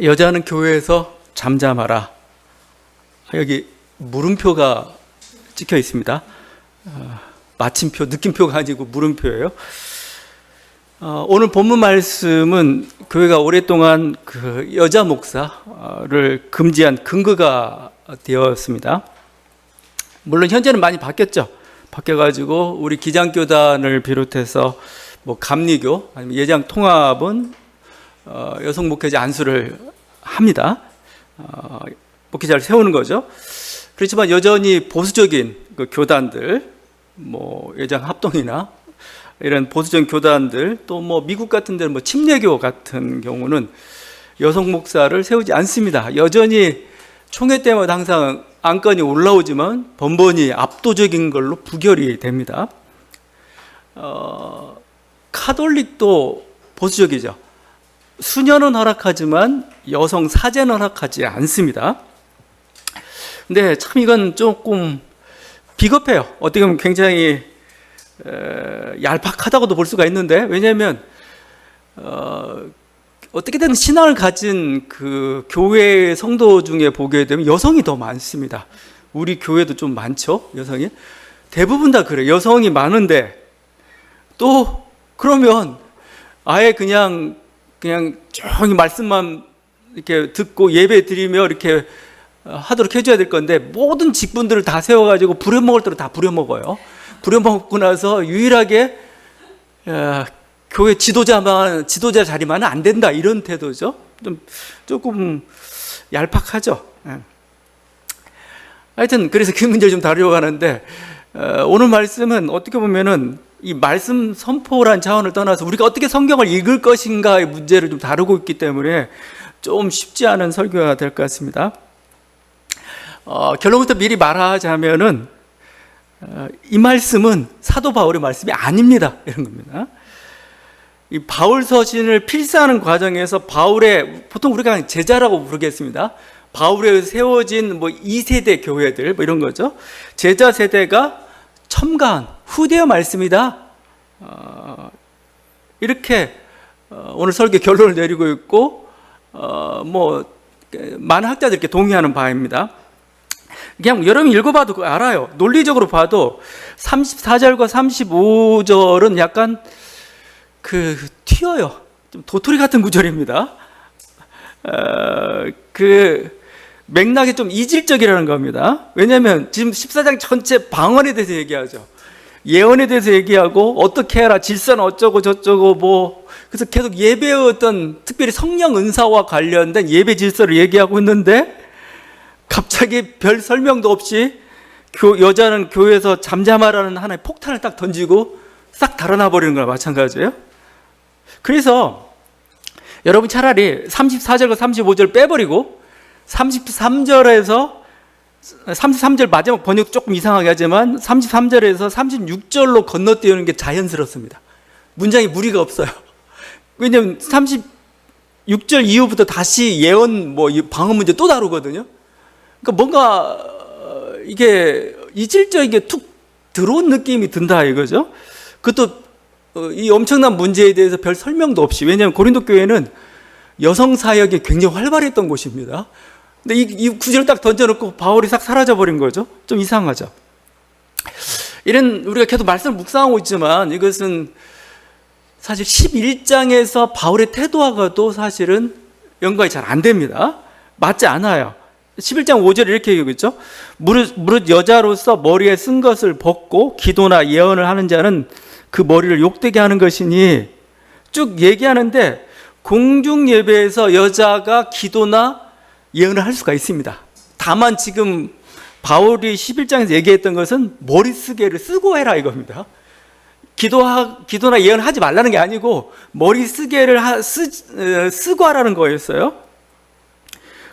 여자는 교회에서 잠잠하라. 여기 물음표가 찍혀 있습니다. 마침표, 느낌표가 아니고 물음표예요. 오늘 본문 말씀은 교회가 오랫동안 그 여자 목사를 금지한 근거가 되었습니다. 물론 현재는 많이 바뀌었죠. 바뀌어가지고 우리 기장교단을 비롯해서 뭐 감리교 아니면 예장 통합은 여성 목회자 안수를 합니다. 목회자를 세우는 거죠. 그렇지만 여전히 보수적인 그 교단들, 뭐 예장 합동이나 이런 보수적인 교단들, 또 뭐 미국 같은 데는 뭐 침례교 같은 경우는 여성 목사를 세우지 않습니다. 여전히 총회 때마다 항상 안건이 올라오지만 번번이 압도적인 걸로 부결이 됩니다. 카톨릭도 보수적이죠. 수녀는 허락하지만 여성 사제는 허락하지 않습니다. 근데 참 이건 조금 비겁해요. 어떻게 보면 굉장히 얄팍하다고도 볼 수가 있는데, 왜냐하면 어떻게든 신앙을 가진 그 교회 성도 중에 보게 되면 여성이 더 많습니다. 우리 교회도 좀 많죠, 여성이. 대부분 다 그래요. 여성이 많은데 또 그러면 아예 그냥 조용히 말씀만 이렇게 듣고 예배 드리며 이렇게 하도록 해줘야 될 건데, 모든 직분들을 다 세워가지고 부려먹을 대로 다 부려먹어요. 부려먹고 나서 유일하게 교회 지도자 자리만은 안 된다, 이런 태도죠. 조금 얄팍하죠. 하여튼 그래서 그 문제를 좀 다루려고 하는데, 오늘 말씀은 어떻게 보면은 이 말씀 선포란 차원을 떠나서 우리가 어떻게 성경을 읽을 것인가의 문제를 좀 다루고 있기 때문에 좀 쉽지 않은 설교가 될 것 같습니다. 결론부터 미리 말하자면은 이 말씀은 사도 바울의 말씀이 아닙니다, 이런 겁니다. 이 바울 서신을 필사하는 과정에서 바울의, 보통 우리가 제자라고 부르겠습니다. 바울에 의해서 세워진 뭐 2세대 교회들 뭐 이런 거죠. 제자 세대가 첨가한 후대의 말씀이다, 이렇게 오늘 설교 결론을 내리고 있고, 뭐 많은 학자들이 이렇게 동의하는 바입니다. 그냥 여러분이 읽어봐도 알아요. 논리적으로 봐도 34절과 35절은 약간 튀어요. 좀 도토리 같은 구절입니다. 맥락이 좀 이질적이라는 겁니다. 왜냐하면 지금 14장 전체 방언에 대해서 얘기하죠. 예언에 대해서 얘기하고 어떻게 해라, 질서는 어쩌고 저쩌고 뭐, 그래서 계속 예배의 어떤 특별히 성령 은사와 관련된 예배 질서를 얘기하고 있는데, 갑자기 별 설명도 없이 여자는 교회에서 잠잠하라는 하나의 폭탄을 딱 던지고 싹 달아나 버리는 거랑 마찬가지예요. 그래서 여러분 차라리 34절과 35절 빼버리고 33절 마지막 번역 조금 이상하게 하지만 33절에서 36절로 건너뛰는 게 자연스럽습니다. 문장에 무리가 없어요. 왜냐하면 36절 이후부터 다시 예언 뭐 방언 문제 또 다루거든요. 그러니까 뭔가 이게 이질적이게 툭 들어온 느낌이 든다 이거죠. 그것도 이 엄청난 문제에 대해서 별 설명도 없이, 왜냐하면 고린도 교회는 여성 사역이 굉장히 활발했던 곳입니다. 근데 이 구절을 딱 던져놓고 바울이 싹 사라져버린 거죠. 좀 이상하죠. 이런, 우리가 계속 말씀을 묵상하고 있지만 이것은 사실 11장에서 바울의 태도와도 사실은 연관이 잘 안 됩니다. 맞지 않아요. 11장 5절에 이렇게 얘기하고 있죠. 무릇 여자로서 머리에 쓴 것을 벗고 기도나 예언을 하는 자는 그 머리를 욕되게 하는 것이니, 쭉 얘기하는데 공중 예배에서 여자가 기도나 예언을 할 수가 있습니다. 다만 지금 바울이 11장에서 얘기했던 것은 머리쓰개를 쓰고 해라 이겁니다. 기도나 예언을 하지 말라는 게 아니고 머리쓰개를 쓰고 하라는 거였어요.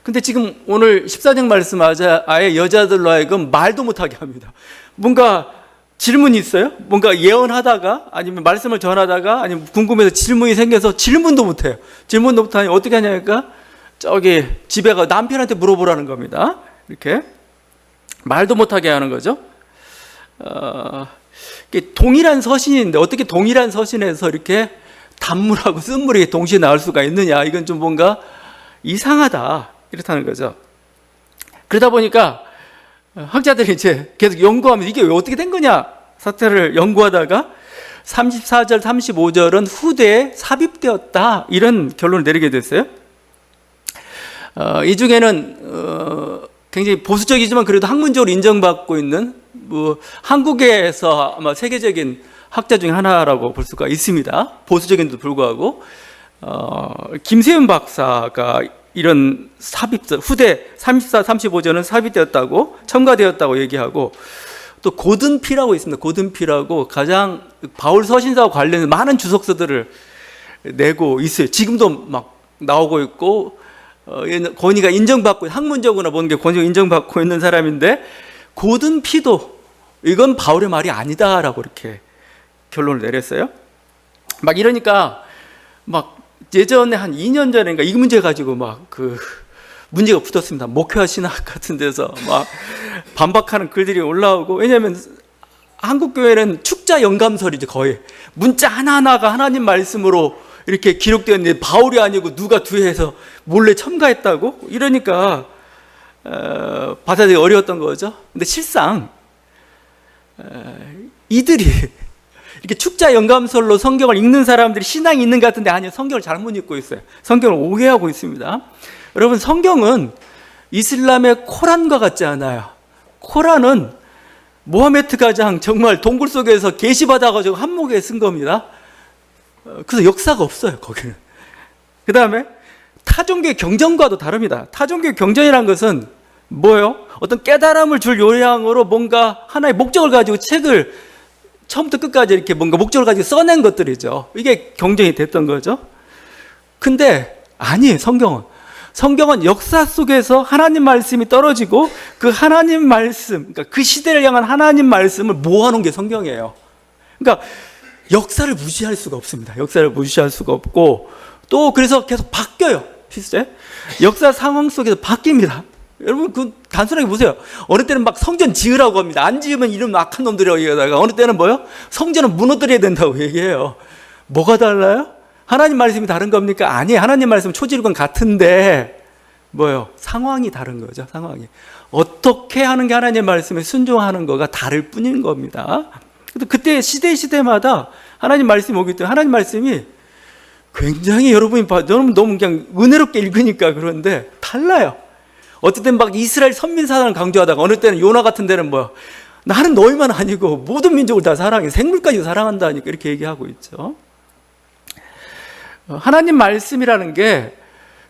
근데 지금 오늘 14장 말씀 아예 여자들로 하여금 말도 못하게 합니다. 뭔가 질문이 있어요? 뭔가 예언하다가 아니면 말씀을 전하다가 아니면 궁금해서 질문이 생겨서 질문도 못해요. 질문도 못하니 어떻게 하냐니까 저기 집에 가 남편한테 물어보라는 겁니다. 이렇게 말도 못하게 하는 거죠. 동일한 서신인데 어떻게 동일한 서신에서 이렇게 단물하고 쓴물이 동시에 나올 수가 있느냐, 이건 좀 뭔가 이상하다 이렇다는 거죠. 그러다 보니까 학자들이 이제 계속 연구하면서 이게 왜 어떻게 된 거냐 사태를 연구하다가 34절, 35절은 후대에 삽입되었다 이런 결론을 내리게 됐어요. 이 중에는 굉장히 보수적이지만 그래도 학문적으로 인정받고 있는 한국에서 아마 세계적인 학자 중에 하나라고 볼 수가 있습니다. 보수적인데도 불구하고 김세윤 박사가 이런 후대 34, 35절은 삽입되었다고 첨가되었다고 얘기하고 또 고든피라고 있습니다. 고든피라고 가장 바울 서신사와 관련된 많은 주석서들을 내고 있어요. 지금도 막 나오고 있고 권위가 인정받고 학문적으로나 보는 게 권위가 인정받고 있는 사람인데 고든피도 이건 바울의 말이 아니다라고 이렇게 결론을 내렸어요. 막 이러니까 막 예전에 한 2년 전인가 이 문제 가지고 막 문제가 붙었습니다. 목회와 신학 같은 데서 막 반박하는 글들이 올라오고, 왜냐하면 한국 교회는 축자 영감설이죠. 거의 문자 하나하나가 하나님 말씀으로 이렇게 기록되었는데 바울이 아니고 누가 뒤에서 몰래 첨가했다고 이러니까 받아들이기 어려웠던 거죠. 근데 실상 이들이 이렇게 축자 영감설로 성경을 읽는 사람들이 신앙이 있는 것 같은데 아니요, 성경을 잘못 읽고 있어요. 성경을 오해하고 있습니다. 여러분, 성경은 이슬람의 코란과 같지 않아요. 코란은 모하메트 가장 정말 동굴 속에서 계시받아가지고 한목에 쓴 겁니다. 그래서 역사가 없어요, 거기는. 그 다음에 타종교의 경전과도 다릅니다. 타종교의 경전이란 것은 뭐예요? 어떤 깨달음을 줄 요량으로 뭔가 하나의 목적을 가지고 책을 처음부터 끝까지 이렇게 뭔가 목적을 가지고 써낸 것들이죠. 이게 경전이 됐던 거죠. 근데 아니에요, 성경은. 성경은 역사 속에서 하나님 말씀이 떨어지고 그 하나님 말씀, 그러니까 그 시대를 향한 하나님 말씀을 모아놓은 게 성경이에요. 그러니까 역사를 무시할 수가 없습니다. 역사를 무시할 수가 없고, 또 그래서 계속 바뀌어요. 시대 역사 상황 속에서 바뀝니다. 여러분, 단순하게 보세요. 어느 때는 막 성전 지으라고 합니다. 안 지으면 이름 악한 놈들이라고 얘기하다가 어느 때는 뭐요? 성전은 무너뜨려야 된다고 얘기해요. 뭐가 달라요? 하나님 말씀이 다른 겁니까? 아니에요. 하나님 말씀 초지일관 같은데 뭐요? 상황이 다른 거죠. 상황이 어떻게 하는 게 하나님 말씀에 순종하는 거가 다를 뿐인 겁니다. 그때 시대마다 하나님 말씀이 오기 때문에 하나님 말씀이 굉장히 여러분 너무 그냥 은혜롭게 읽으니까 그런데 달라요. 어쨌든 막 이스라엘 선민 사상을 강조하다가 어느 때는 요나 같은 데는 뭐야? 나는 너희만 아니고 모든 민족을 다 사랑해. 생물까지 사랑한다니까 이렇게 얘기하고 있죠. 하나님 말씀이라는 게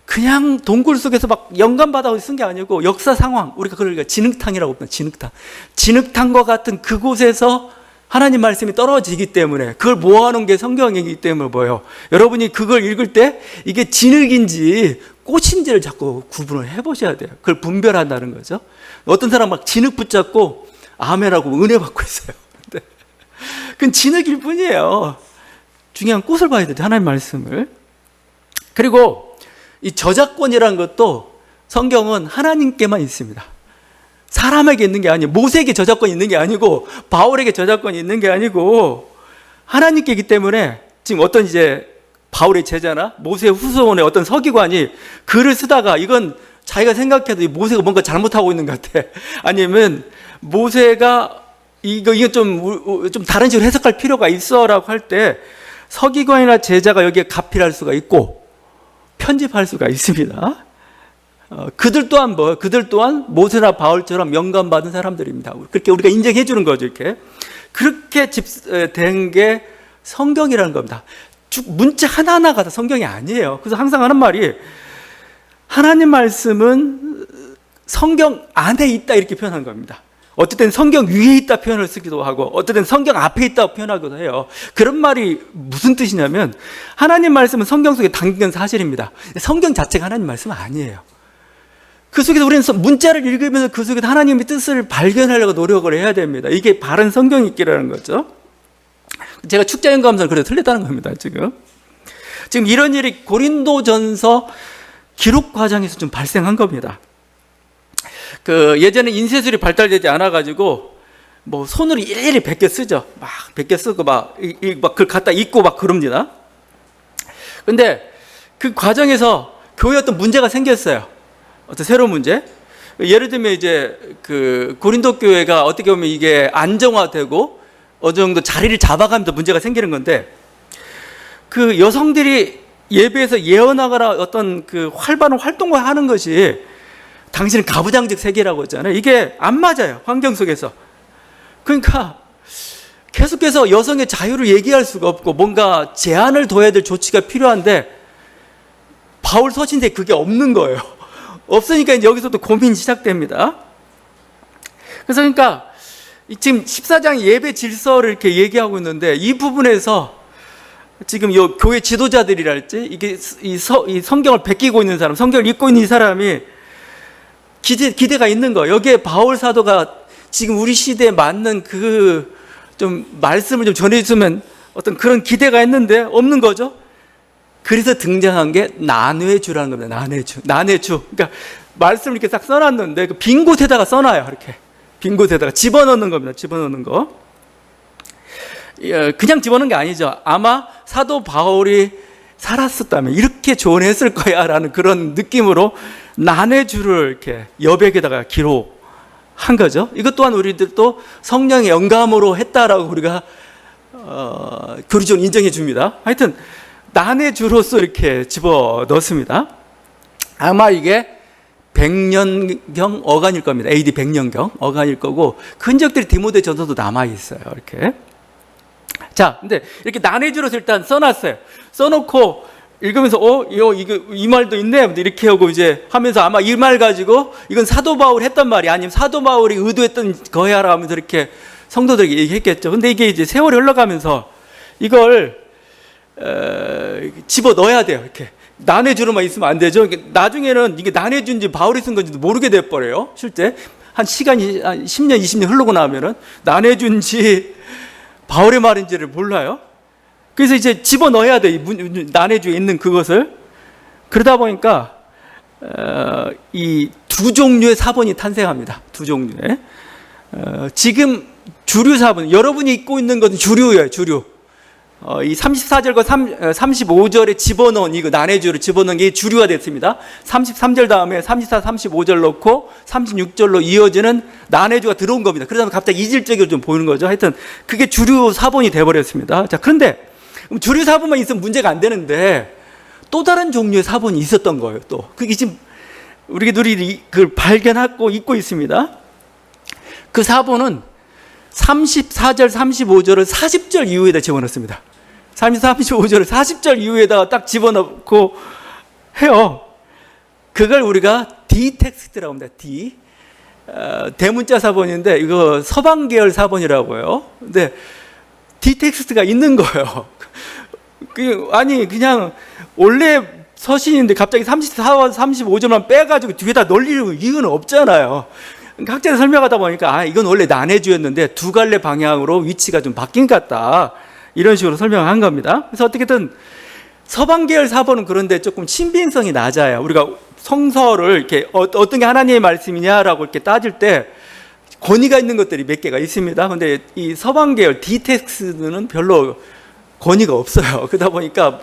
그냥 동굴 속에서 막 영감받아 쓴 게 아니고 역사 상황, 우리가 그걸 진흙탕이라고 합니다. 진흙탕과 같은 그곳에서 하나님 말씀이 떨어지기 때문에 그걸 모아놓은 게 성경이기 때문에 뭐예요? 여러분이 그걸 읽을 때 이게 진흙인지 꽃인지를 자꾸 구분을 해보셔야 돼요. 그걸 분별한다는 거죠. 어떤 사람 막 진흙 붙잡고 아멘하고 은혜 받고 있어요. 그건 진흙일 뿐이에요. 중요한 꽃을 봐야 되죠. 하나님 말씀을. 그리고 이 저작권이라는 것도 성경은 하나님께만 있습니다. 사람에게 있는 게 아니에요. 모세에게 저작권이 있는 게 아니고 바울에게 저작권이 있는 게 아니고 하나님께 있기 때문에 지금 어떤 이제 바울의 제자나 모세의 후손의 어떤 서기관이 글을 쓰다가 이건 자기가 생각해도 모세가 뭔가 잘못하고 있는 것 같아. 아니면 모세가 이거 좀 다른 식으로 해석할 필요가 있어라고 할 때 서기관이나 제자가 여기에 가필할 수가 있고 편집할 수가 있습니다. 그들 또한 모세나 바울처럼 영감받은 사람들입니다. 그렇게 우리가 인정해 주는 거죠. 이렇게 그렇게 된 게 성경이라는 겁니다. 문자 하나하나가 다 성경이 아니에요. 그래서 항상 하는 말이 하나님 말씀은 성경 안에 있다 이렇게 표현한 겁니다. 어쨌든 성경 위에 있다 표현을 쓰기도 하고 어쨌든 성경 앞에 있다 표현하기도 해요. 그런 말이 무슨 뜻이냐면 하나님 말씀은 성경 속에 담긴 사실입니다. 성경 자체가 하나님 말씀은 아니에요. 그 속에서 우리는 문자를 읽으면서 그 속에서 하나님의 뜻을 발견하려고 노력을 해야 됩니다. 이게 바른 성경 읽기라는 거죠. 제가 축자연감설 그래도 틀렸다는 겁니다. 지금 이런 일이 고린도전서 기록 과정에서 좀 발생한 겁니다. 예전에 인쇄술이 발달되지 않아가지고 뭐 손으로 일일이 베껴 쓰죠. 막 베껴 쓰고 막 그걸 갖다 읽고 막 그럽니다. 근데 그 과정에서 교회에 어떤 문제가 생겼어요. 어떤 새로운 문제. 예를 들면 이제 그 고린도 교회가 어떻게 보면 이게 안정화되고 어느 정도 자리를 잡아가면서 문제가 생기는 건데, 그 여성들이 예배에서 예언하거나 어떤 그 활발한 활동을 하는 것이 당신은 가부장적 세계라고 했잖아요. 이게 안 맞아요, 환경 속에서. 그러니까 계속해서 여성의 자유를 얘기할 수가 없고 뭔가 제한을 둬야 될 조치가 필요한데 바울 서신대에 그게 없는 거예요. 없으니까 이제 여기서도 고민이 시작됩니다. 그래서 그러니까 지금 14장 예배 질서를 이렇게 얘기하고 있는데, 이 부분에서 지금 요 교회 지도자들이랄지 이게 이 성경을 베끼고 있는 사람, 성경을 읽고 있는 이 사람이 기대가 있는 거예요. 여기에 바울 사도가 지금 우리 시대에 맞는 그 좀 말씀을 좀 전해주면 어떤 그런 기대가 있는데 없는 거죠. 그래서 등장한 게 난회주라는 겁니다. 난회주. 그러니까 말씀을 이렇게 딱 써놨는데 그 빈 곳에다가 써놔요. 이렇게 빈 곳에다가 집어넣는 겁니다. 집어넣는 거. 그냥 집어넣는 게 아니죠. 아마 사도 바울이 살았었다면 이렇게 조언했을 거야 라는 그런 느낌으로 난회주를 이렇게 여백에다가 기록한 거죠. 이것 또한 우리들도 성령의 영감으로 했다라고 우리가 교리적으로 인정해 줍니다. 하여튼 난회주로서 이렇게 집어넣습니다. 아마 이게 100년경 어간일 겁니다. AD 100년경 어간일 거고, 그 흔적들이 디모데 전서도 남아있어요. 이렇게. 자, 근데 이렇게 난해주로서 일단 써놨어요. 써놓고 읽으면서 이거 이 말도 있네. 이렇게 하고 이제 하면서 아마 이 말 가지고 이건 사도 바울이 했단 말이 아니면 사도 바울이 의도했던 거야라 하면서 이렇게 성도들에게 얘기했겠죠. 근데 이게 이제 세월이 흘러가면서 이걸 집어 넣어야 돼요. 이렇게 난해주로만 있으면 안 되죠. 나중에는 이게 난해주인지 바울이 쓴 건지도 모르게 돼버려요. 실제 한 시간이 한 10년, 20년 흐르고 나면은 난해주인지 바울의 말인지를 몰라요. 그래서 이제 집어 넣어야 돼. 난해주에 있는 그것을. 그러다 보니까 이 두 종류의 사본이 탄생합니다. 두 종류의. 지금 주류 사본, 여러분이 읽고 있는 것은 주류예요. 주류. 이 34절과 35절에 집어넣은 이거 난해주를 집어넣은 게 주류가 됐습니다. 33절 다음에 34, 35절 넣고 36절로 이어지는 난해주가 들어온 겁니다. 그러다 갑자기 이질적으로 좀 보이는 거죠. 하여튼 그게 주류 사본이 돼버렸습니다. 자, 그런데 주류 사본만 있으면 문제가 안 되는데 또 다른 종류의 사본이 있었던 거예요. 또 그게 지금 우리들이 그걸 발견하고 있고 있습니다. 그 사본은 34절, 35절을 40절 이후에다 집어넣습니다. 35절을 40절 이후에다가 딱 집어넣고 해요. 그걸 우리가 D 텍스트라고 합니다. D. 대문자 사본인데 이거 서방 계열 사본이라고 해요. 근데 D 텍스트가 있는 거예요. 아니 그냥 원래 서신인데 갑자기 34와 35절만 빼가지고 뒤에다 넣을 이유는 없잖아요. 학자들 설명하다 보니까 이건 원래 난해주였는데 두 갈래 방향으로 위치가 좀 바뀐 것 같다. 이런 식으로 설명한 겁니다. 그래서 어떻게든 서방 계열 사본은 그런데 조금 신빙성이 낮아요. 우리가 성서를 이렇게 어떤 게 하나님의 말씀이냐라고 이렇게 따질 때 권위가 있는 것들이 몇 개가 있습니다. 근데 이 서방 계열 디텍스트는 별로 권위가 없어요. 그러다 보니까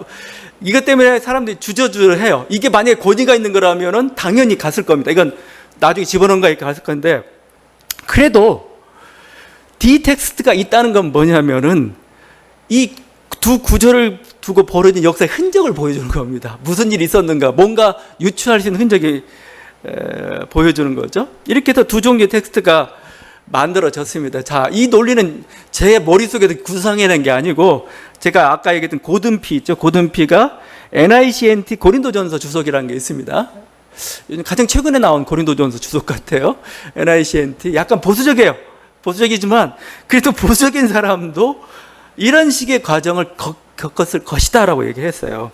이것 때문에 사람들이 주저주저해요. 이게 만약에 권위가 있는 거라면은 당연히 갔을 겁니다. 이건 나중에 집어넣은 거 이렇게 갔을 건데, 그래도 D 텍스트가 있다는 건 뭐냐면은 이 두 구절을 두고 벌어진 역사의 흔적을 보여주는 겁니다. 무슨 일이 있었는가, 뭔가 유추할 수 있는 흔적이 보여주는 거죠. 이렇게 해서 두 종류의 텍스트가 만들어졌습니다. 자, 이 논리는 제 머릿속에서 구상해낸 게 아니고 제가 아까 얘기했던 고든피 있죠. 고든피가 NICNT 고린도전서 주석이라는 게 있습니다. 요즘 가장 최근에 나온 고린도전서 주석 같아요. NICNT. 약간 보수적이에요. 보수적이지만 그래도 보수적인 사람도 이런 식의 과정을 겪었을 것이다라고 얘기했어요.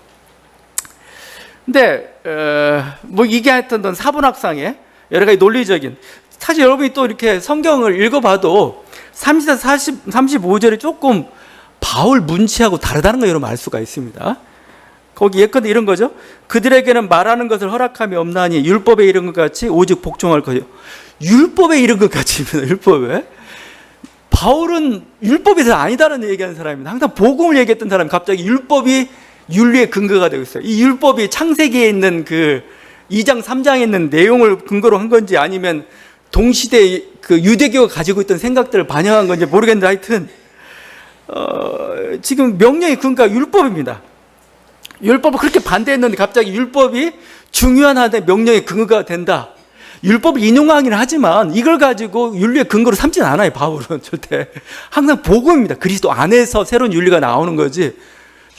근데 뭐 이게 하여튼 사본학상의 여러 가지 논리적인, 사실 여러분이 또 이렇게 성경을 읽어봐도 34, 40, 35절이 조금 바울 문체하고 다르다는 걸 여러분 알 수가 있습니다. 거기 예컨대 이런 거죠. 그들에게는 말하는 것을 허락함이 없나니 율법에 이른 것 같이 오직 복종할 거요. 율법에 이른 것 같이입니다. 율법에. 바울은 율법에서 아니다라는 얘기하는 사람입니다. 항상 복음을 얘기했던 사람이 갑자기 율법이 윤리의 근거가 되고 있어요. 이 율법이 창세기에 있는 그 2장, 3장에 있는 내용을 근거로 한 건지 아니면 동시대 그 유대교가 가지고 있던 생각들을 반영한 건지 모르겠는데 하여튼 지금 명령의 근거가 율법입니다. 율법을 그렇게 반대했는데 갑자기 율법이 중요한 하나의 명령의 근거가 된다. 율법을 인용하기는 하지만 이걸 가지고 윤리의 근거로 삼지는 않아요. 바울은 절대. 항상 복음입니다. 그리스도 안에서 새로운 윤리가 나오는 거지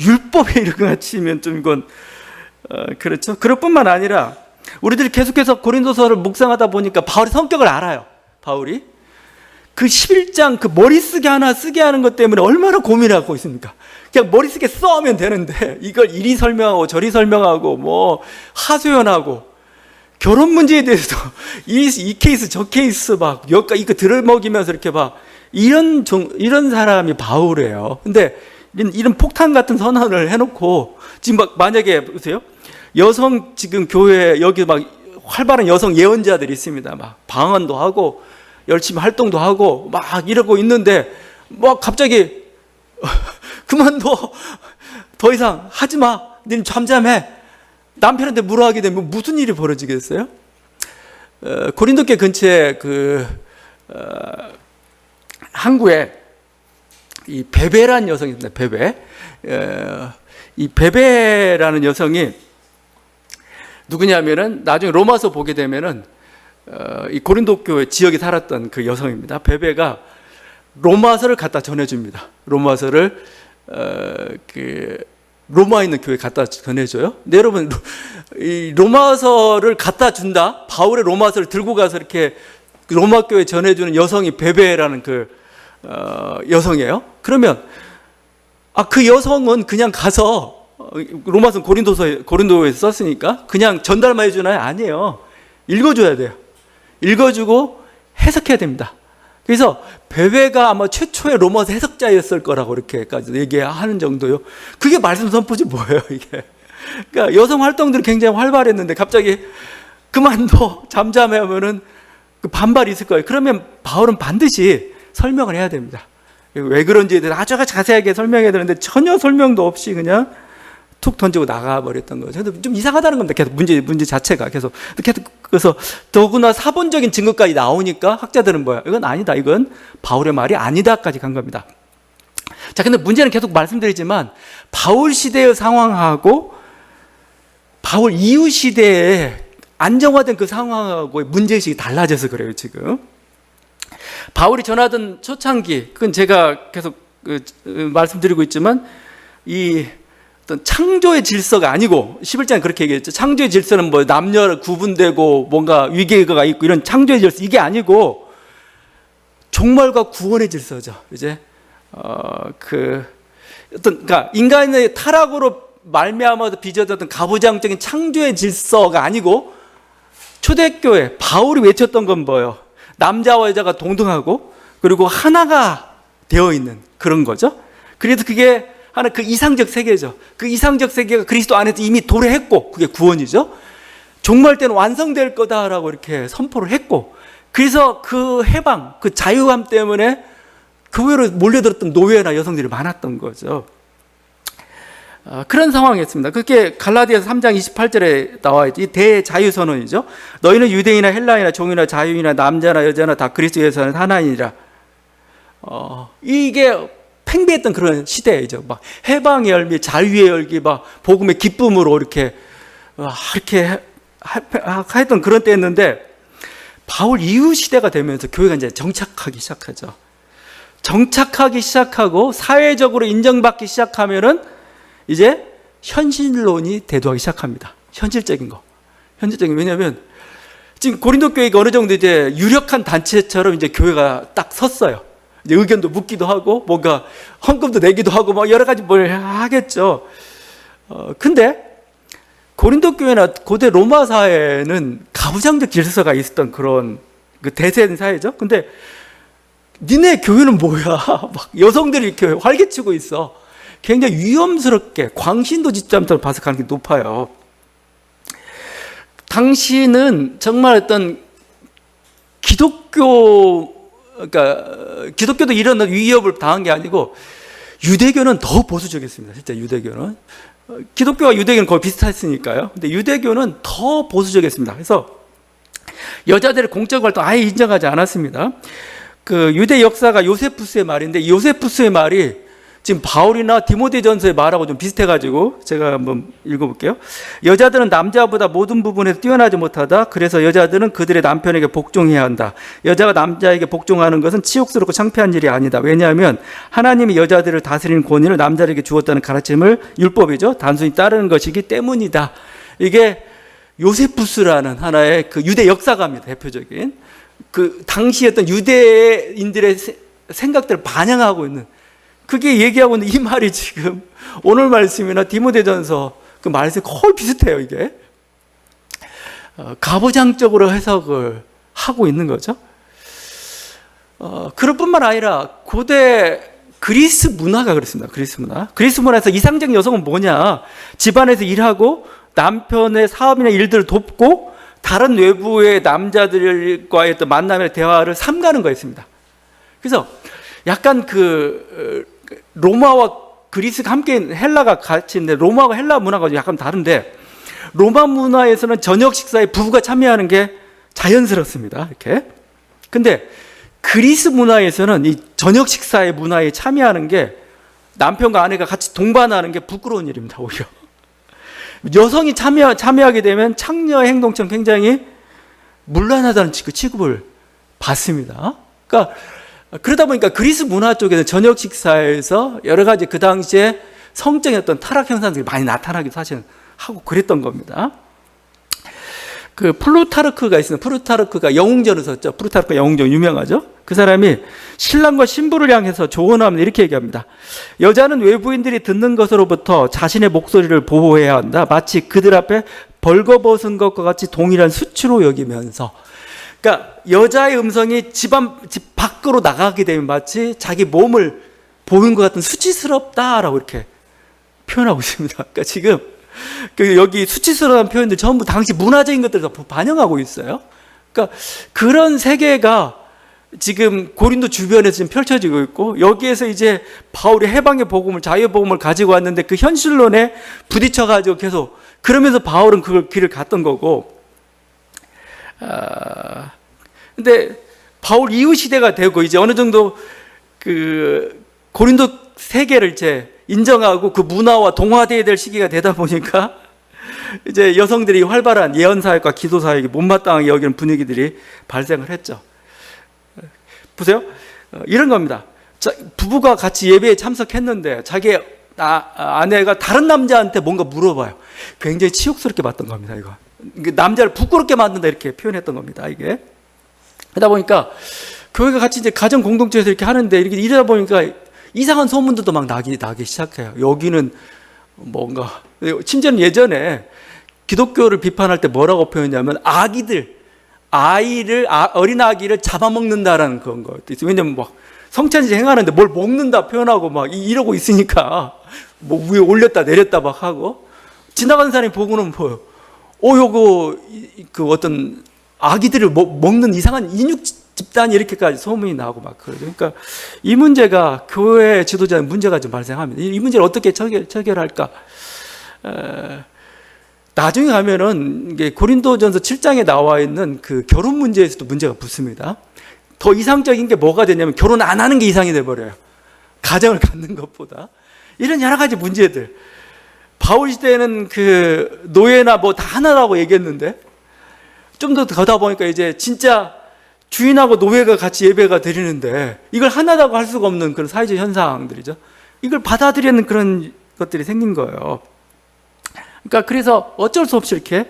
율법에 이렇게 치면 좀 이건 그렇죠. 그럴 뿐만 아니라 우리들이 계속해서 고린도서를 묵상하다 보니까 바울의 성격을 알아요. 바울이 그 11장 그 머리쓰기 하나 쓰게 하는 것 때문에 얼마나 고민하고 있습니까? 그냥 머리쓰게 써면 되는데 이걸 이리 설명하고 저리 설명하고 뭐 하소연하고 결혼 문제에 대해서 이 케이스 저 케이스 막 여기까지 이거 들어먹이면서 이렇게 막 이런 사람이 바울이에요. 근데 이런 폭탄 같은 선언을 해놓고 지금 막 만약에 보세요. 여성 지금 교회 여기 막 활발한 여성 예언자들이 있습니다. 막 방언도 하고 열심히 활동도 하고 막 이러고 있는데 뭐 갑자기 그만둬 더 이상 하지 마. 님 잠잠해. 남편한테 물어하게 되면 무슨 일이 벌어지겠어요? 고린도교 근처에 항구에 이 베베라는 여성이 있습니다. 베베. 이 베베라는 여성이 누구냐면은 나중에 로마서 보게 되면은 이 고린도교 지역에 살았던 그 여성입니다. 베베가 로마서를 갖다 전해줍니다. 로마서를 로마에 있는 교회에 갖다 전해줘요. 근데 여러분 이 로마서를 갖다 준다. 바울의 로마서를 들고 가서 이렇게 로마 교회에 전해주는 여성이 베베라는 그 여성이에요. 그러면 그 여성은 그냥 가서 로마서 고린도에서 썼으니까 그냥 전달만 해주나요? 아니에요. 읽어줘야 돼요. 읽어주고 해석해야 됩니다. 그래서 베베가 아마 최초의 로마서 해석자였을 거라고 이렇게까지 얘기하는 정도요. 그게 말씀 선포지 뭐예요, 이게. 그러니까 여성 활동들이 굉장히 활발했는데 갑자기 그만둬, 잠잠해 하면은 그 반발이 있을 거예요. 그러면 바울은 반드시 설명을 해야 됩니다. 왜 그런지에 대해서 아주 자세하게 설명해야 되는데 전혀 설명도 없이 그냥 툭 던지고 나가버렸던 거죠. 좀 이상하다는 겁니다. 계속 문제 자체가 계속. 그래서 더구나 사본적인 증거까지 나오니까 학자들은 뭐야? 이건 아니다. 이건 바울의 말이 아니다까지 간 겁니다. 자, 근데 문제는 계속 말씀드리지만 바울 시대의 상황하고 바울 이후 시대에 안정화된 그 상황하고의 문제의식이 달라져서 그래요, 지금. 바울이 전하던 초창기, 그건 제가 계속 말씀드리고 있지만 이 어떤 창조의 질서가 아니고 11장에 그렇게 얘기했죠. 창조의 질서는 뭐 남녀 구분되고 뭔가 위계가 있고 이런 창조의 질서 이게 아니고 종말과 구원의 질서죠. 이제 그러니까 인간의 타락으로 말미암아서 빚어졌던 가부장적인 창조의 질서가 아니고 초대교회 바울이 외쳤던 건 뭐예요? 남자와 여자가 동등하고 그리고 하나가 되어 있는 그런 거죠. 그래서 그게 하나 그 이상적 세계죠. 그 이상적 세계가 그리스도 안에서 이미 도래했고 그게 구원이죠. 종말 때는 완성될 거다라고 이렇게 선포를 했고 그래서 그 해방, 그 자유함 때문에 교회로 몰려들었던 노예나 여성들이 많았던 거죠. 그런 상황이었습니다. 그게 갈라디아서 3장 28절에 나와 있죠. 이 대자유선언이죠. 너희는 유대인이나 헬라인이나 종이나 자유인이나 남자나 여자나 다 그리스도에서는 하나이니라. 이게 팽배했던 그런 시대이죠. 막 해방의 열매, 자유의 열기, 막 복음의 기쁨으로 이렇게 했던 그런 때였는데 바울 이후 시대가 되면서 교회가 이제 정착하기 시작하죠. 정착하기 시작하고 사회적으로 인정받기 시작하면은 이제 현실론이 대두하기 시작합니다. 현실적인 거. 왜냐하면 지금 고린도 교회가 어느 정도 이제 유력한 단체처럼 이제 교회가 딱 섰어요. 이제 의견도 묻기도 하고 뭔가 헌금도 내기도 하고 뭐 여러 가지 뭘 하겠죠. 근데 고린도 교회나 고대 로마 사회는 가부장적 질서가 있었던 그런 그 대세된 사회죠. 근데 니네 교회는 뭐야? 막 여성들이 이렇게 활개치고 있어. 굉장히 위험스럽게 광신도 지점으로 봐서 가능성이 높아요. 당시는 정말 어떤 기독교도 이런 위협을 당한 게 아니고 유대교는 더 보수적이었습니다. 진짜 유대교는 기독교와 유대교는 거의 비슷했으니까요. 근데 유대교는 더 보수적이었습니다. 그래서 여자들의 공적 활동 아예 인정하지 않았습니다. 그 유대 역사가 요세푸스의 말인데, 이 요세푸스의 말이 지금 바울이나 디모데전서의 말하고 좀 비슷해가지고 제가 한번 읽어볼게요. 여자들은 남자보다 모든 부분에서 뛰어나지 못하다. 그래서 여자들은 그들의 남편에게 복종해야 한다. 여자가 남자에게 복종하는 것은 치욕스럽고 창피한 일이 아니다. 왜냐하면 하나님이 여자들을 다스리는 권위를 남자에게 주었다는 가르침을, 율법이죠, 단순히 따르는 것이기 때문이다. 이게 요세푸스라는 하나의 그 유대 역사가입니다. 대표적인 그 당시 어떤 유대인들의 생각들을 반영하고 있는, 그게 얘기하고 있는 이 말이 지금 오늘 말씀이나 디모데전서 그 말씀이 거의 비슷해요. 이게 가부장적으로 해석을 하고 있는 거죠. 그럴 뿐만 아니라 고대 그리스 문화가 그렇습니다. 그리스 문화에서 이상적 여성은 뭐냐, 집안에서 일하고 남편의 사업이나 일들을 돕고 다른 외부의 남자들과의 어떤 만남의 대화를 삼가는 거였습니다. 그래서 약간 그 로마와 그리스가 함께 헬라가 같이 있는데, 로마와 헬라 문화가 약간 다른데, 로마 문화에서는 저녁 식사에 부부가 참여하는 게 자연스럽습니다. 이렇게. 근데 그리스 문화에서는 이 저녁 식사의 문화에 참여하는 게, 남편과 아내가 같이 동반하는 게 부끄러운 일입니다. 오히려 여성이 참여하게 되면 창녀의 행동처럼 굉장히 문란하다는 그 취급을 받습니다. 그러니까 그러다 보니까 그리스 문화 쪽에서 저녁 식사에서 여러 가지 그 당시에 성적인 어떤 타락 현상들이 많이 나타나기도 사실은 하고 그랬던 겁니다. 그 플루타르크가 있습니다. 플루타르크가 영웅전을 썼죠. 플루타르크 영웅전 유명하죠. 그 사람이 신랑과 신부를 향해서 조언하면 이렇게 얘기합니다. 여자는 외부인들이 듣는 것으로부터 자신의 목소리를 보호해야 한다. 마치 그들 앞에 벌거벗은 것과 같이 동일한 수치로 여기면서. 그러니까 여자의 음성이 집 밖으로 나가게 되면 마치 자기 몸을 보는 것 같은 수치스럽다라고 이렇게 표현하고 있습니다. 그러니까 지금 여기 수치스러운 표현들 전부 당시 문화적인 것들을 다 반영하고 있어요. 그러니까 그런 세계가 지금 고린도 주변에서 지금 펼쳐지고 있고, 여기에서 이제 바울이 해방의 복음을, 자유의 복음을 가지고 왔는데 그 현실론에 부딪혀가지고 계속, 그러면서 바울은 그 길을 갔던 거고, 근데 바울 이후 시대가 되고 이제 어느 정도 그 고린도 세계를 이제 인정하고 그 문화와 동화되어야 될 시기가 되다 보니까 이제 여성들이 활발한 예언사역과 기도사역이 못마땅하게 여기는 분위기들이 발생을 했죠. 보세요. 이런 겁니다. 부부가 같이 예배에 참석했는데 자기 아내가 다른 남자한테 뭔가 물어봐요. 굉장히 치욕스럽게 봤던 겁니다. 이거 남자를 부끄럽게 만든다 이렇게 표현했던 겁니다. 이게 그러다 보니까 교회가 같이 이제 가정 공동체에서 이렇게 하는데, 이렇게 이러다 보니까 이상한 소문들도 막 나기 시작해요. 여기는 뭔가, 심지어는 예전에 기독교를 비판할 때 뭐라고 표현했냐면 어린 아기를 잡아먹는다라는 그런 것도 있어요. 왜냐면 막 성찬식 행하는데 뭘 먹는다 표현하고 막 이러고 있으니까 뭐 위에 올렸다 내렸다 막 하고, 지나가는 사람이 보고는 뭐요? 요거 그 어떤 아기들을 먹는 이상한 인육 집단이 이렇게까지 소문이 나고 막 그러죠. 그러니까 이 문제가 교회 지도자의 문제가 좀 발생합니다. 이 문제를 어떻게 처결할까? 나중에 가면은 이게 고린도전서 7장에 나와 있는 그 결혼 문제에서도 문제가 붙습니다. 더 이상적인 게 뭐가 되냐면 결혼 안 하는 게 이상이 돼버려요. 가정을 갖는 것보다. 이런 여러 가지 문제들. 바울 시대에는 그 노예나 뭐 다 하나라고 얘기했는데, 좀 더 가다 보니까 이제 진짜 주인하고 노예가 같이 예배가 드리는데 이걸 하나라고 할 수가 없는 그런 사회적 현상들이죠. 이걸 받아들이는 그런 것들이 생긴 거예요. 그러니까 그래서 어쩔 수 없이 이렇게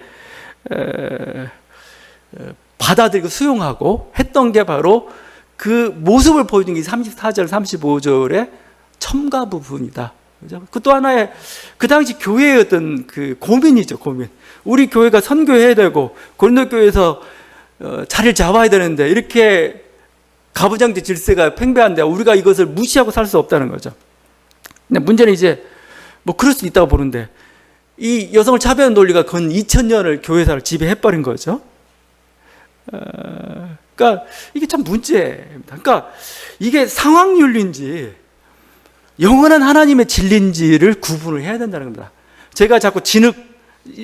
받아들이고 수용하고 했던 게 바로 그 모습을 보여준 게 34절, 35절의 첨가 부분이다. 그죠? 그것도 하나의 그 당시 교회의 어떤 그 고민이죠, 고민. 우리 교회가 선교해야 되고 고린도 교회에서 자리를 잡아야 되는데 이렇게 가부장제 질서가 팽배한데 우리가 이것을 무시하고 살 수 없다는 거죠. 근데 문제는 이제 뭐 그럴 수 있다고 보는데, 이 여성을 차별하는 논리가 건 2000년을 교회사를 지배해버린 거죠. 그러니까 이게 참 문제입니다. 그러니까 이게 상황윤리인지 영원한 하나님의 진리인지를 구분을 해야 된다는 겁니다. 제가 자꾸 진흙,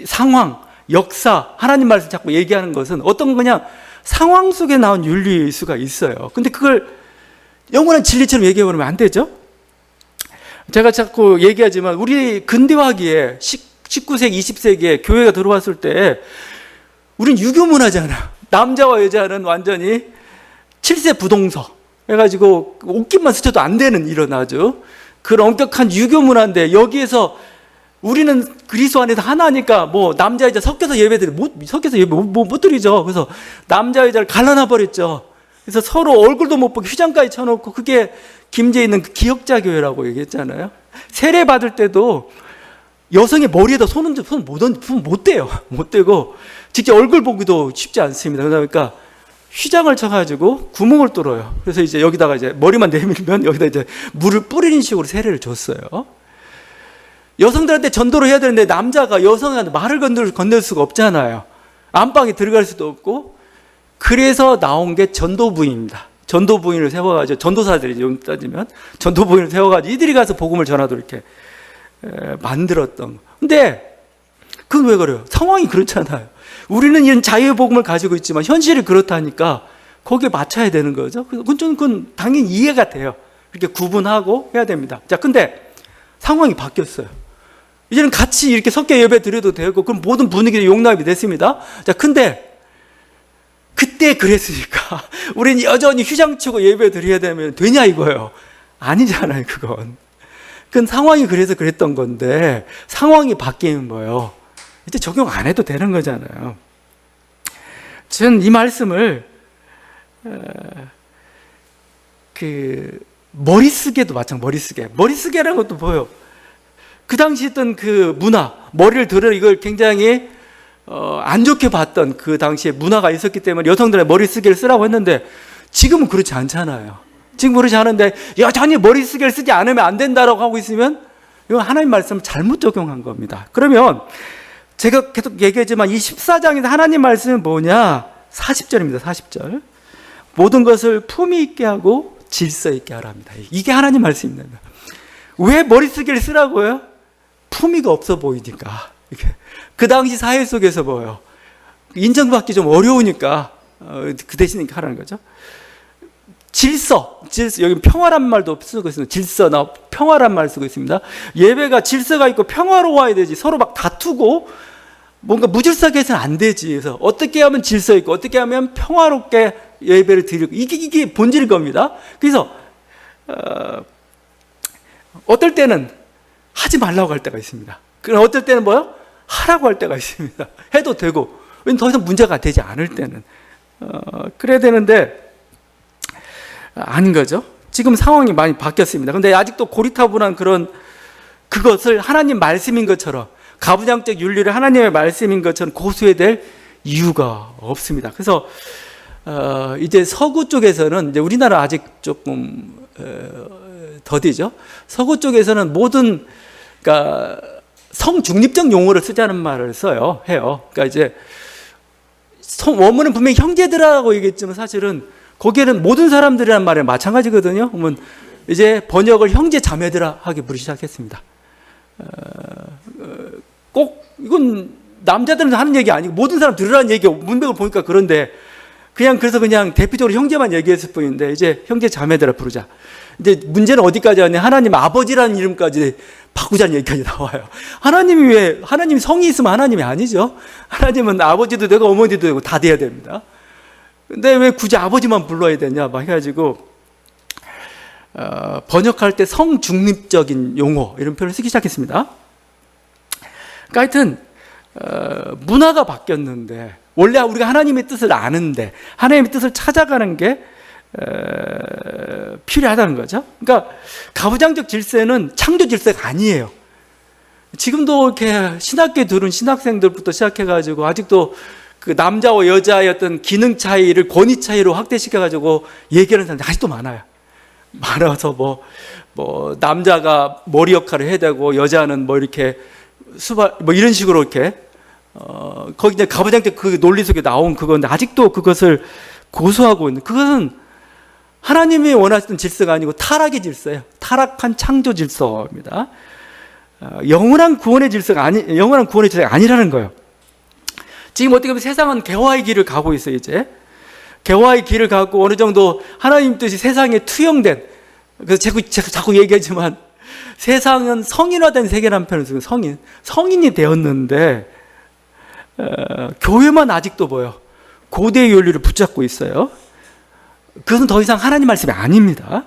상황, 역사, 하나님 말씀 자꾸 얘기하는 것은 어떤 그냥 상황 속에 나온 윤리일 수가 있어요. 근데 그걸 영원한 진리처럼 얘기해버리면 안 되죠? 제가 자꾸 얘기하지만 우리 근대화기에 19세기, 20세기에 교회가 들어왔을 때 우린 유교 문화잖아. 남자와 여자는 완전히 7세 부동서 해가지고 옷깃만 스쳐도 안 되는 이런 아주 그런 엄격한 유교 문화인데 여기에서 우리는 그리스도 안에서 하나니까 뭐 남자 여자 섞여서 예배드리 섞여서 예배 못 드리죠. 그래서 남자 여자를 갈라놔 버렸죠. 그래서 서로 얼굴도 못 보게 휘장까지 쳐놓고 그게 김제에 있는 그 기역자 교회라고 얘기했잖아요. 세례 받을 때도 여성의 머리에다 손 못 대요. 못 대고 직접 얼굴 보기도 쉽지 않습니다. 그러니까 휘장을 쳐가지고 구멍을 뚫어요. 그래서 이제 여기다가 이제 머리만 내밀면 여기다 이제 물을 뿌리는 식으로 세례를 줬어요. 여성들한테 전도를 해야 되는데 남자가 여성한테 말을 건넬 수가 없잖아요. 안방에 들어갈 수도 없고. 그래서 나온 게 전도부인입니다. 전도부인을 세워가지고 전도사들이죠. 좀 따지면 전도부인을 세워가지고 이들이 가서 복음을 전하도록 이렇게 만들었던. 근데 그건 왜 그래요? 상황이 그렇잖아요. 우리는 이런 자유의 복음을 가지고 있지만 현실이 그렇다니까 거기에 맞춰야 되는 거죠. 그건 당연히 이해가 돼요. 이렇게 구분하고 해야 됩니다. 자, 근데 상황이 바뀌었어요. 이제는 같이 이렇게 섞여 예배 드려도 되고, 그럼 모든 분위기도 용납이 됐습니다. 자, 근데 그때 그랬으니까 우리는 여전히 휘장치고 예배 드려야 되냐 이거예요. 아니잖아요, 그건. 그건 상황이 그래서 그랬던 건데 상황이 바뀌면 뭐예요? 이제 적용 안 해도 되는 거잖아요. 저는 이 말씀을 머리쓰개도 마찬가지. 머리쓰개라는 것도 뭐예요? 그 당시 했던 그 문화, 머리를 들어 이걸 굉장히 안 좋게 봤던 그 당시에 문화가 있었기 때문에 여성들의 머리쓰개를 쓰라고 했는데 지금은 그렇지 않잖아요. 지금 그렇지 않은데 여전히 머리쓰개를 쓰지 않으면 안 된다라고 하고 있으면 이건 하나님 말씀을 잘못 적용한 겁니다. 그러면 제가 계속 얘기했지만 이 14장에서 하나님 말씀은 뭐냐? 40절입니다. 40절. 모든 것을 품위 있게 하고 질서 있게 하랍니다. 이게 하나님 말씀입니다. 왜 머리쓰기를 쓰라고요? 품위가 없어 보이니까. 그 당시 사회 속에서 뭐예요? 인정받기 좀 어려우니까 그 대신에 하라는 거죠. 질서, 여기 평화란 말도 쓰고 있습니다. 질서나 평화란 말 쓰고 있습니다. 예배가 질서가 있고 평화로워야 되지. 서로 막 다투고 뭔가 무질서하게 해서는 안 되지. 그래서 어떻게 하면 질서 있고 어떻게 하면 평화롭게 예배를 드리고 이게 본질일 겁니다. 그래서 어떨 때는 하지 말라고 할 때가 있습니다. 그럼 어떨 때는 뭐요? 하라고 할 때가 있습니다. 해도 되고 더 이상 문제가 되지 않을 때는 그래야 되는데 아닌 거죠. 지금 상황이 많이 바뀌었습니다. 근데 아직도 고리타분한 그것을 하나님 말씀인 것처럼 가부장적 윤리를 하나님의 말씀인 것처럼 고수해야 될 이유가 없습니다. 그래서 이제 서구 쪽에서는 이제 우리나라 아직 조금 더디죠. 서구 쪽에서는 모든 그러니까 성중립적 용어를 쓰자는 말을 해요. 그러니까 이제 원문은 분명히 형제들하고 얘기했지만 사실은 거기에는 모든 사람들이란 말이 마찬가지거든요. 그러면 이제 번역을 형제 자매들아 하게 부르기 시작했습니다. 꼭 이건 남자들은 하는 얘기 아니고 모든 사람 들으라는 얘기 문맥을 보니까 그런데 그래서 대표적으로 형제만 얘기했을 뿐인데 이제 형제 자매들아 부르자. 이제 문제는 어디까지 왔냐? 하나님 아버지라는 이름까지 바꾸자는 얘기까지 나와요. 하나님이 성이 있으면 하나님이 아니죠. 하나님은 아버지도 되고 어머니도 되고 다 돼야 됩니다. 근데 왜 굳이 아버지만 불러야 되냐? 막 해가지고 번역할 때 성중립적인 용어 이런 표현을 쓰기 시작했습니다. 그러니까 하여튼 문화가 바뀌었는데 원래 우리가 하나님의 뜻을 아는데 하나님의 뜻을 찾아가는 게 필요하다는 거죠. 그러니까 가부장적 질서는 창조 질서가 아니에요. 지금도 이렇게 신학교에 들은 신학생들부터 시작해가지고 아직도 그 남자와 여자의 어떤 기능 차이를 권위 차이로 확대시켜가지고 얘기하는 사람들 아직도 많아요. 많아서 남자가 머리 역할을 해야 되고 여자는 이렇게 이런 식으로 이렇게 거기 이제 가부장적 그 논리 속에 나온 그건데 아직도 그것을 고수하고 있는 그것은 하나님이 원하시던 질서가 아니고 타락의 질서예요. 타락한 창조 질서입니다. 영원한 구원의 질서가 아니라는 거예요. 지금 어떻게 보면 세상은 개화의 길을 가고 있어요. 이제 개화의 길을 가고 어느 정도 하나님 뜻이 세상에 투영된, 그래서 자꾸 얘기하지만 세상은 성인화된 세계라는 표현을 쓰고 성인이 되었는데 교회만 아직도 뭐예요? 고대의 윤리를 붙잡고 있어요. 그것은 더 이상 하나님 말씀이 아닙니다.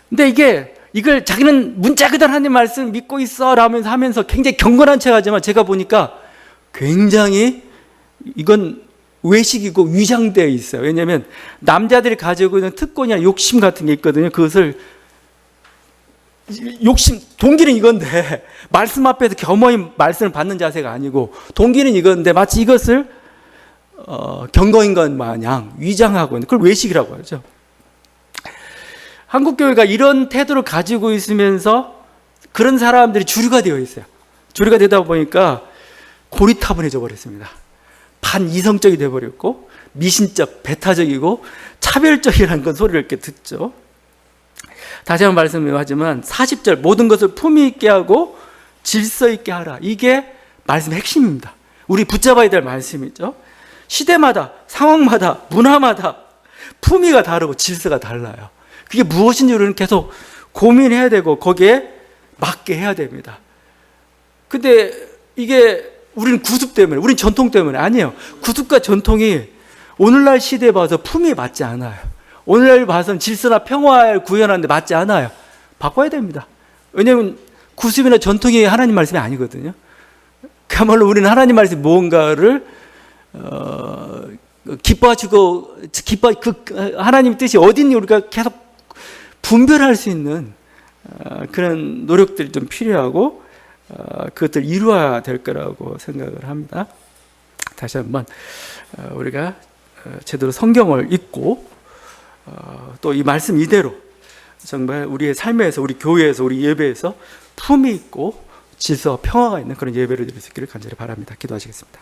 근데 이걸 자기는 문자 그대로 하나님 말씀 믿고 있어 라면서 하면서 굉장히 경건한 척 하지만 제가 보니까 굉장히 이건 외식이고 위장되어 있어요. 왜냐하면 남자들이 가지고 있는 특권이나 욕심 같은 게 있거든요. 그것을 동기는 이건데 말씀 앞에서 겸허히 말씀을 받는 자세가 아니고 동기는 이건데 마치 이것을 경건인 것 마냥 위장하고 있는, 그걸 외식이라고 하죠. 한국교회가 이런 태도를 가지고 있으면서 그런 사람들이 주류가 되어 있어요. 주류가 되다 보니까 고리타분해져 버렸습니다. 반이성적이 되어버렸고 미신적, 배타적이고 차별적이라는 건 소리를 이렇게 듣죠. 다시 한번 말씀하지만 40절 모든 것을 품위 있게 하고 질서 있게 하라. 이게 말씀의 핵심입니다. 우리 붙잡아야 될 말씀이죠. 시대마다, 상황마다, 문화마다 품위가 다르고 질서가 달라요. 그게 무엇인지 우리는 계속 고민해야 되고 거기에 맞게 해야 됩니다. 근데 이게 우리는 구습 때문에, 우리는 전통 때문에 아니에요. 구습과 전통이 오늘날 시대에 봐서 품위에 맞지 않아요. 오늘날 봐서는 질서나 평화를 구현하는데 맞지 않아요. 바꿔야 됩니다. 왜냐하면 구습이나 전통이 하나님 말씀이 아니거든요. 그야말로 우리는 하나님 말씀 무언가를 기뻐하시고 하나님 뜻이 어딘지 우리가 계속 분별할 수 있는 그런 노력들이 좀 필요하고 그것들 이루어야 될 거라고 생각을 합니다. 다시 한번 우리가 제대로 성경을 읽고 또 이 말씀 이대로 정말 우리의 삶에서, 우리 교회에서, 우리 예배에서 품이 있고 질서와 평화가 있는 그런 예배를 드릴 수 있기를 간절히 바랍니다. 기도하시겠습니다.